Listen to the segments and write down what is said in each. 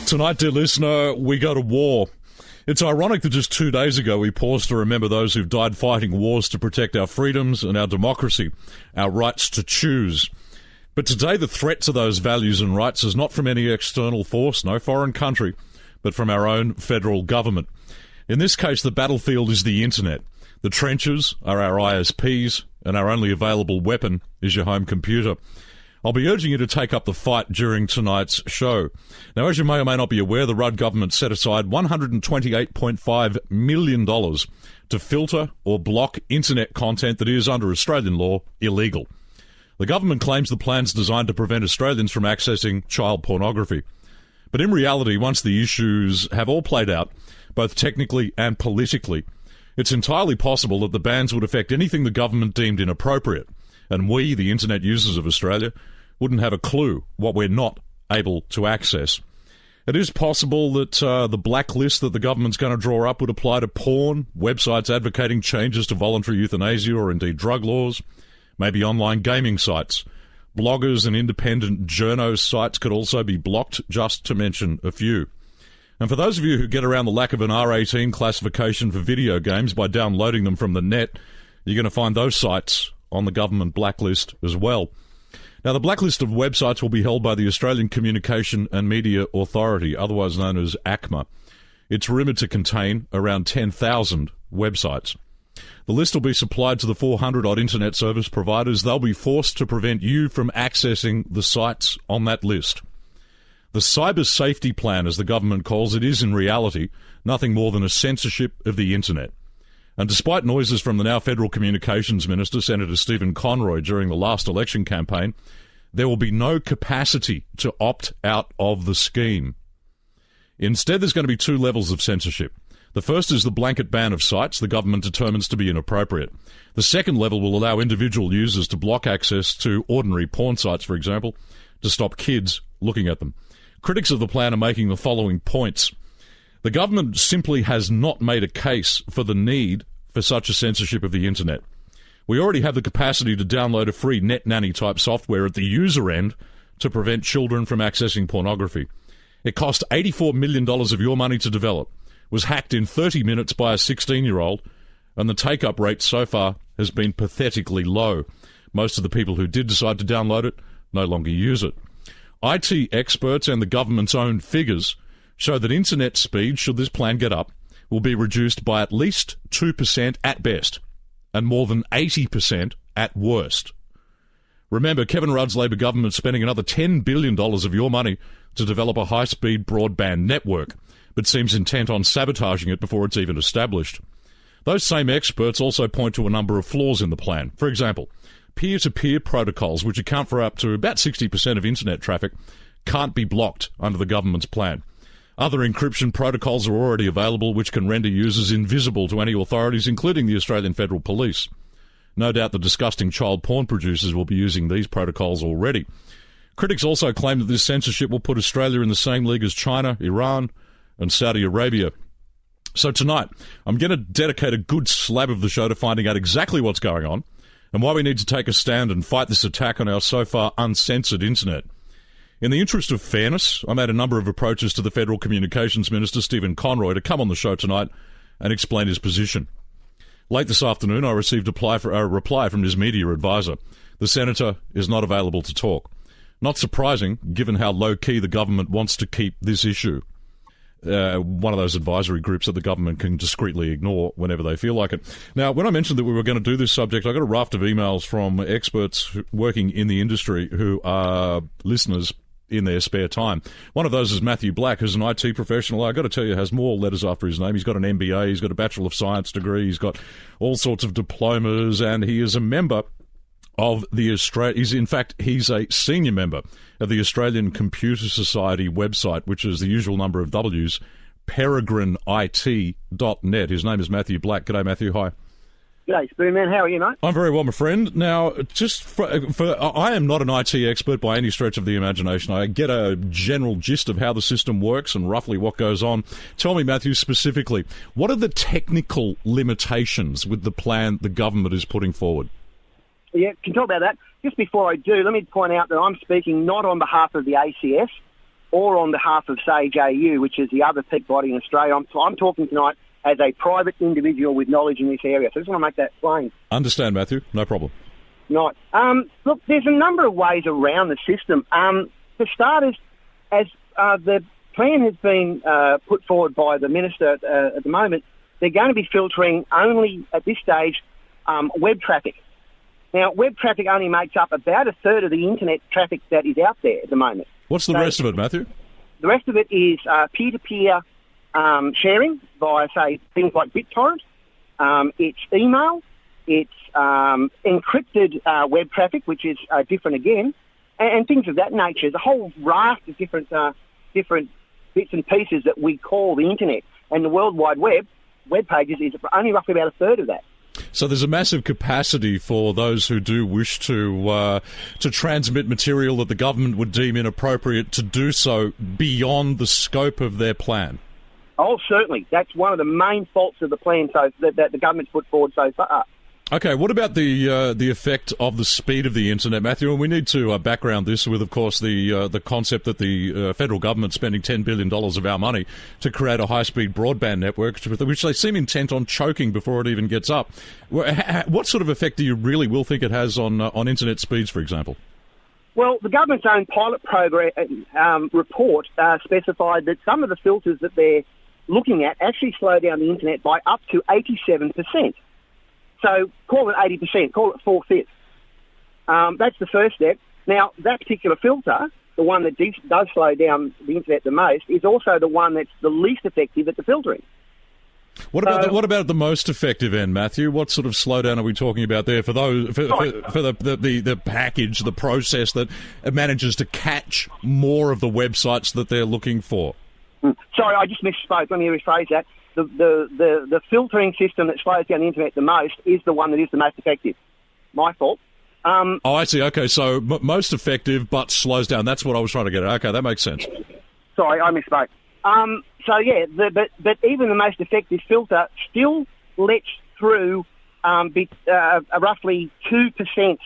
Tonight, dear listener, we go to war. It's ironic that just 2 days ago we paused to remember those who've died fighting wars to protect our freedoms and our democracy, our rights to choose. But today the threat to those values and rights is not from any external force, no foreign country, but from our own federal government. In this case, the battlefield is the internet. The trenches are our ISPs, and our only available weapon is your home computer. I'll be urging you to take up the fight during tonight's show. Now, as you may or may not be aware, the Rudd government set aside $128.5 million to filter or block internet content that is, under Australian law, illegal. The government claims the plan's designed to prevent Australians from accessing child pornography. But in reality, once the issues have all played out, both technically and politically, it's entirely possible that the bans would affect anything the government deemed inappropriate. And we, the internet users of Australia, wouldn't have a clue what we're not able to access. It is possible that the blacklist that the government's going to draw up would apply to porn, websites advocating changes to voluntary euthanasia or indeed drug laws, maybe online gaming sites. Bloggers and independent journo sites could also be blocked, just to mention a few. And for those of you who get around the lack of an R18 classification for video games by downloading them from the net, you're going to find those sites on the government blacklist as well. Now, the blacklist of websites will be held by the Australian Communication and Media Authority, otherwise known as ACMA. It's rumoured to contain around 10,000 websites. The list will be supplied to the 400-odd internet service providers. They'll be forced to prevent you from accessing the sites on that list. The cyber safety plan, as the government calls it, is in reality nothing more than a censorship of the internet. And despite noises from the now Federal Communications Minister, Senator Stephen Conroy, during the last election campaign, there will be no capacity to opt out of the scheme. Instead, there's going to be two levels of censorship. The first is the blanket ban of sites the government determines to be inappropriate. The second level will allow individual users to block access to ordinary porn sites, for example, to stop kids looking at them. Critics of the plan are making the following points. The government simply has not made a case for the need for such a censorship of the internet. We already have the capacity to download a free net nanny type software at the user end to prevent children from accessing pornography. It cost $84 million of your money to develop, was hacked in 30 minutes by a 16-year-old, and the take-up rate so far has been pathetically low. Most of the people who did decide to download it no longer use it. IT experts and the government's own figures show that internet speed, should this plan get up, will be reduced by at least 2% at best, and more than 80% at worst. Remember, Kevin Rudd's Labor government is spending another $10 billion of your money to develop a high-speed broadband network, but seems intent on sabotaging it before it's even established. Those same experts also point to a number of flaws in the plan. For example, peer-to-peer protocols, which account for up to about 60% of internet traffic, can't be blocked under the government's plan. Other encryption protocols are already available, which can render users invisible to any authorities, including the Australian Federal Police. No doubt the disgusting child porn producers will be using these protocols already. Critics also claim that this censorship will put Australia in the same league as China, Iran, and Saudi Arabia. So tonight, I'm going to dedicate a good slab of the show to finding out exactly what's going on and why we need to take a stand and fight this attack on our so far uncensored internet. In the interest of fairness, I made a number of approaches to the Federal Communications Minister, Stephen Conroy, to come on the show tonight and explain his position. Late this afternoon, I received a reply from his media advisor. The Senator is not available to talk. Not surprising, given how low-key the government wants to keep this issue. One of those advisory groups that the government can discreetly ignore whenever they feel like it. Now, when I mentioned that we were going to do this subject, I got a raft of emails from experts working in the industry who are listeners in their spare time. One of those is Matthew Black, who's an IT professional. I've got to tell you, has more letters after his name. He's got an MBA, he's got a Bachelor of Science degree, he's got all sorts of diplomas, and he is a member of the he's a senior member of the Australian Computer Society website, which is the usual number of W's, peregrineit.net. His name is Matthew Black. G'day, Matthew. Hi. G'day, Spoonman. How are you, mate? I'm very well, my friend. Now, I am not an IT expert by any stretch of the imagination. I get a general gist of how the system works and roughly what goes on. Tell me, Matthew, specifically, what are the technical limitations with the plan the government is putting forward? Yeah, can talk about that. Just before I do, let me point out that I'm speaking not on behalf of the ACS. or on behalf of Sage AU, which is the other peak body in Australia. I'm talking tonight as a private individual with knowledge in this area. So I just want to make that plain. Understand, Matthew. No problem. Right. Look, there's a number of ways around the system. For starters, as the plan has been put forward by the Minister at the moment, they're going to be filtering only, at this stage, web traffic. Now, web traffic only makes up about a third of the internet traffic that is out there at the moment. What's the rest of it, Matthew? The rest of it is peer-to-peer sharing via, say, things like BitTorrent. It's email. It's encrypted web traffic, which is different again, and things of that nature. There's a whole raft of different bits and pieces that we call the internet. And the World Wide Web pages is only roughly about a third of that. So there's a massive capacity for those who do wish to transmit material that the government would deem inappropriate to do so beyond the scope of their plan. Oh, certainly. That's one of the main faults of the plan that the government's put forward so far. Okay, what about the effect of the speed of the internet, Matthew? And we need to background this with, of course, the concept that the federal government's spending $10 billion of our money to create a high-speed broadband network, which they seem intent on choking before it even gets up. What sort of effect do you really will think it has on internet speeds, for example? Well, the government's own pilot program report specified that some of the filters that they're looking at actually slow down the internet by up to 87%. So call it 80%, call it 4/5. That's the first step. Now, that particular filter, the one that does slow down the internet the most, is also the one that's the least effective at the filtering. What about the most effective end, Matthew? What sort of slowdown are we talking about there for the package, the process that manages to catch more of the websites that they're looking for? Sorry, I just misspoke. Let me rephrase that. The filtering system that slows down the internet the most is the one that is the most effective. My fault. I see. Okay, so most effective but slows down. That's what I was trying to get at. Okay, that makes sense. Sorry, I misspoke. But even the most effective filter still lets through roughly 2%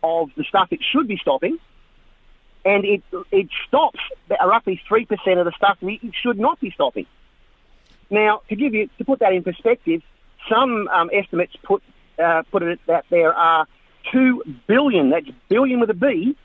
of the stuff it should be stopping, and it stops roughly 3% of the stuff it should not be stopping. Now, to put that in perspective, some estimates put it that there are 2 billion, that's billion with a B,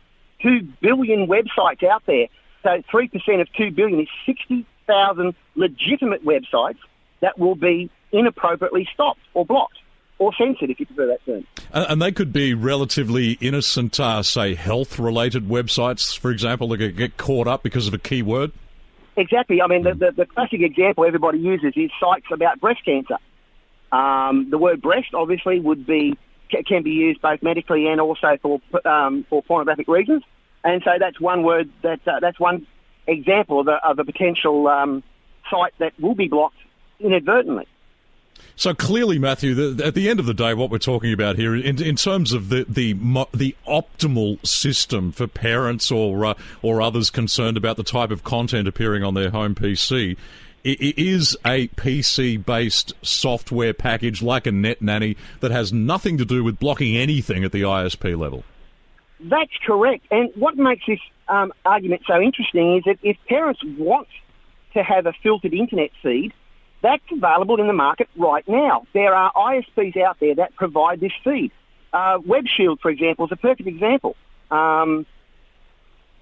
2 billion websites out there. So 3% of 2 billion is 60,000 legitimate websites that will be inappropriately stopped or blocked or censored, if you prefer that term. And they could be relatively innocent, say, health-related websites, for example, that get caught up because of a keyword? Exactly. I mean, the classic example everybody uses is sites about breast cancer. The word breast, obviously, can be used both medically and also for pornographic reasons. And so that's one word that's one example of a potential site that will be blocked inadvertently. So clearly, Matthew, at the end of the day, what we're talking about here, in terms of the optimal system for parents or others concerned about the type of content appearing on their home PC, it is a PC-based software package like a Net Nanny that has nothing to do with blocking anything at the ISP level. That's correct. And what makes this argument so interesting is that if parents want to have a filtered internet feed, that's available in the market right now. There are ISPs out there that provide this feed. WebShield, for example, is a perfect example.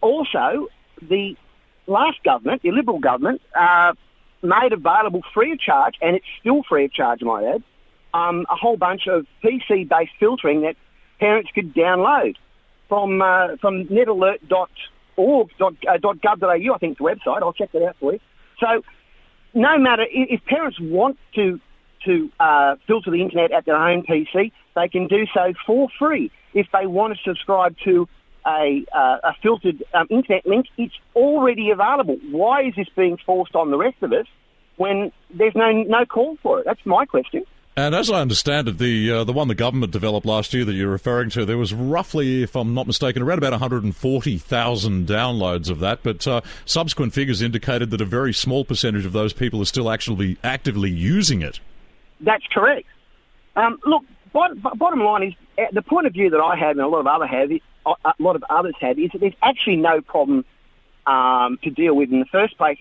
Also, the last government, the Liberal government, made available free of charge, and it's still free of charge, I might add, a whole bunch of PC-based filtering that parents could download from netalert.org.gov.au, I think, the website. I'll check that out for you. So, no matter if parents want to filter the internet at their own PC, they can do so for free. If they want to subscribe to a filtered internet link, it's already available. Why is this being forced on the rest of us when there's no call for it? That's my question. And as I understand it, the one the government developed last year that you're referring to, there was roughly, if I'm not mistaken, around about 140,000 downloads of that, but subsequent figures indicated that a very small percentage of those people are still actually actively using it. That's correct. Look, bottom line is, the point of view that I have and a lot of others have is that there's actually no problem to deal with in the first place.